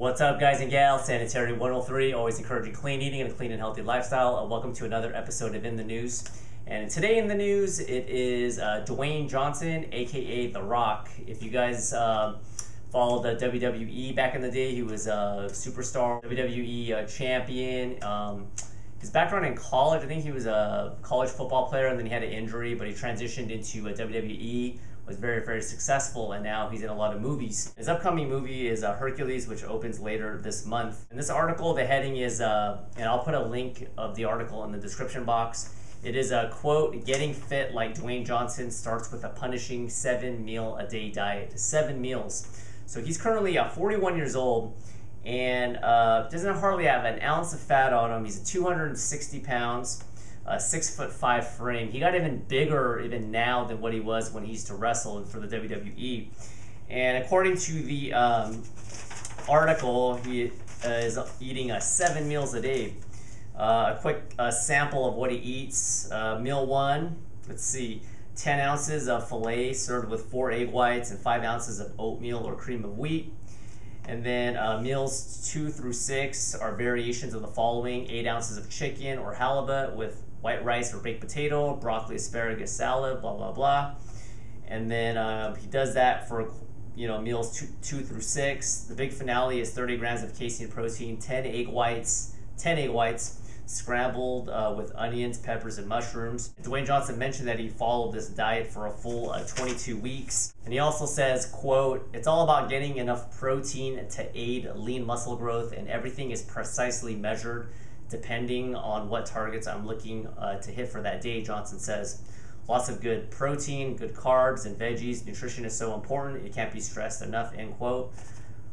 What's up, guys and gals? Sanitary 103, always encouraging clean eating and a clean and healthy lifestyle. Welcome to another episode of In the News. And today in the news, it is Dwayne Johnson, aka The Rock. If you guys followed the WWE back in the day, he was a superstar, WWE champion. His background in college, I think he was a college football player and then he had an injury, but he transitioned into WWE, was very, very successful, and now he's in a lot of movies. His upcoming movie is Hercules, which opens later this month. In this article, the heading is, and I'll put a link of the article in the description box. It is a quote, "Getting fit like Dwayne Johnson starts with a punishing 7-meal-a-day diet." 7 meals. So he's currently 41 years old and doesn't hardly have an ounce of fat on him. He's 260 pounds. 6'5" frame. He got even bigger even now than what he was when he used to wrestle for the WWE. And according to the article, he is eating 7 meals a day. A quick sample of what he eats. Meal 1, let's see, 10 ounces of filet served with 4 egg whites and 5 ounces of oatmeal or cream of wheat. And then meals 2 through 6 are variations of the following: 8 ounces of chicken or halibut with white rice or baked potato, broccoli, asparagus, salad, blah, blah, blah. And then he does that for, meals 2 through 6. The big finale is 30 grams of casein protein, 10 egg whites, scrambled with onions, peppers, and mushrooms. Dwayne Johnson mentioned that he followed this diet for a full 22 weeks. And he also says, quote, "It's all about getting enough protein to aid lean muscle growth, and everything is precisely measured depending on what targets I'm looking to hit for that day," Johnson says. "Lots of good protein, good carbs, and veggies. Nutrition is so important, it can't be stressed enough," end quote.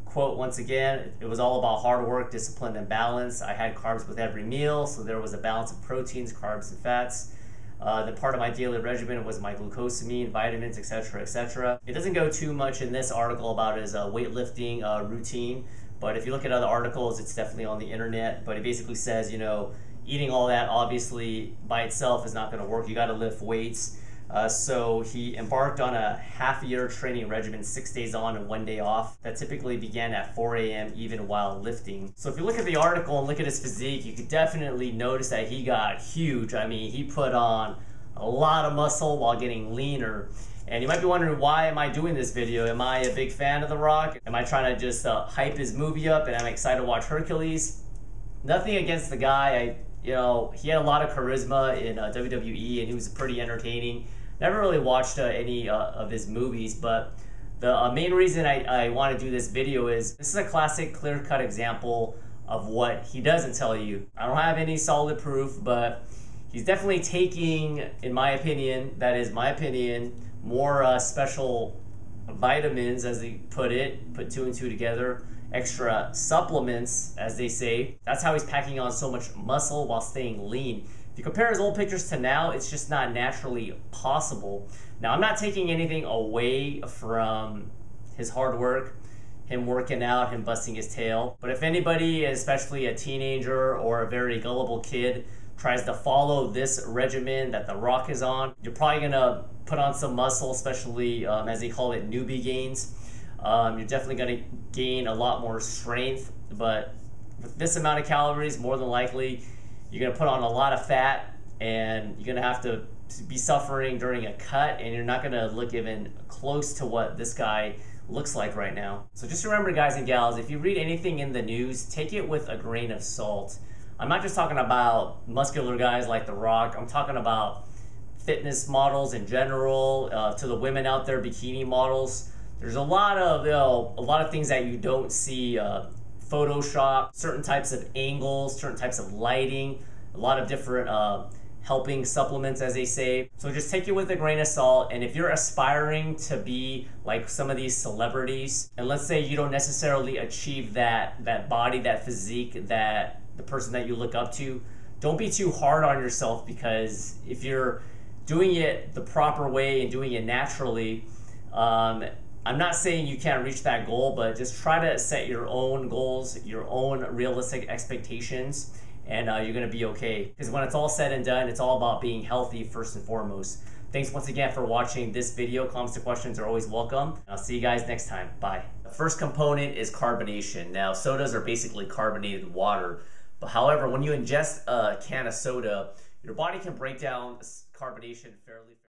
Quote, once again, "It was all about hard work, discipline, and balance. I had carbs with every meal, so there was a balance of proteins, carbs, and fats. The part of my daily regimen was my glucosamine, vitamins, etc., etc." It doesn't go too much in this article about his weightlifting routine, but if you look at other articles, it's definitely on the internet. But it basically says, eating all that obviously by itself is not going to work. You got to lift weights. So he embarked on a half-year training regimen, 6 days on and 1 day off, that typically began at 4 a.m. even while lifting. So if you look at the article and look at his physique, you could definitely notice that he got huge. I mean, he put on a lot of muscle while getting leaner. And you might be wondering, why am I doing this video? Am I a big fan of The Rock? Am I trying to just hype his movie up and I'm excited to watch Hercules? Nothing against the guy. He had a lot of charisma in WWE and he was pretty entertaining. Never really watched any of his movies, but the main reason I want to do this video is this is a classic clear-cut example of what he doesn't tell you. I don't have any solid proof, but he's definitely taking, in my opinion, that is my opinion, more special vitamins, as they put 2 and 2 together, extra supplements, as they say. That's how he's packing on so much muscle while staying lean. If you compare his old pictures to now, it's just not naturally possible. Now, I'm not taking anything away from his hard work, him working out, him busting his tail. But if anybody, especially a teenager or a very gullible kid, tries to follow this regimen that The Rock is on, you're probably gonna put on some muscle, especially as they call it, newbie gains. You're definitely gonna gain a lot more strength, but with this amount of calories, more than likely, you're gonna put on a lot of fat and you're gonna have to be suffering during a cut, and you're not gonna look even close to what this guy looks like right now. So just remember, guys and gals, if you read anything in the news, take it with a grain of salt. I'm not just talking about muscular guys like The Rock. I'm talking about fitness models in general, to the women out there, bikini models. There's a lot of things that you don't see Photoshop, certain types of angles, certain types of lighting, a lot of different helping supplements, as they say. So just take it with a grain of salt. And if you're aspiring to be like some of these celebrities, and let's say you don't necessarily achieve that body, that physique, that the person that you look up to, don't be too hard on yourself, because if you're doing it the proper way and doing it naturally, I'm not saying you can't reach that goal, but just try to set your own goals, your own realistic expectations, and you're gonna be okay. Because when it's all said and done, it's all about being healthy first and foremost. Thanks once again for watching this video. Comments and questions are always welcome. I'll see you guys next time. Bye. The first component is carbonation. Now, sodas are basically carbonated water. But however, when you ingest a can of soda, your body can break down carbonation fairly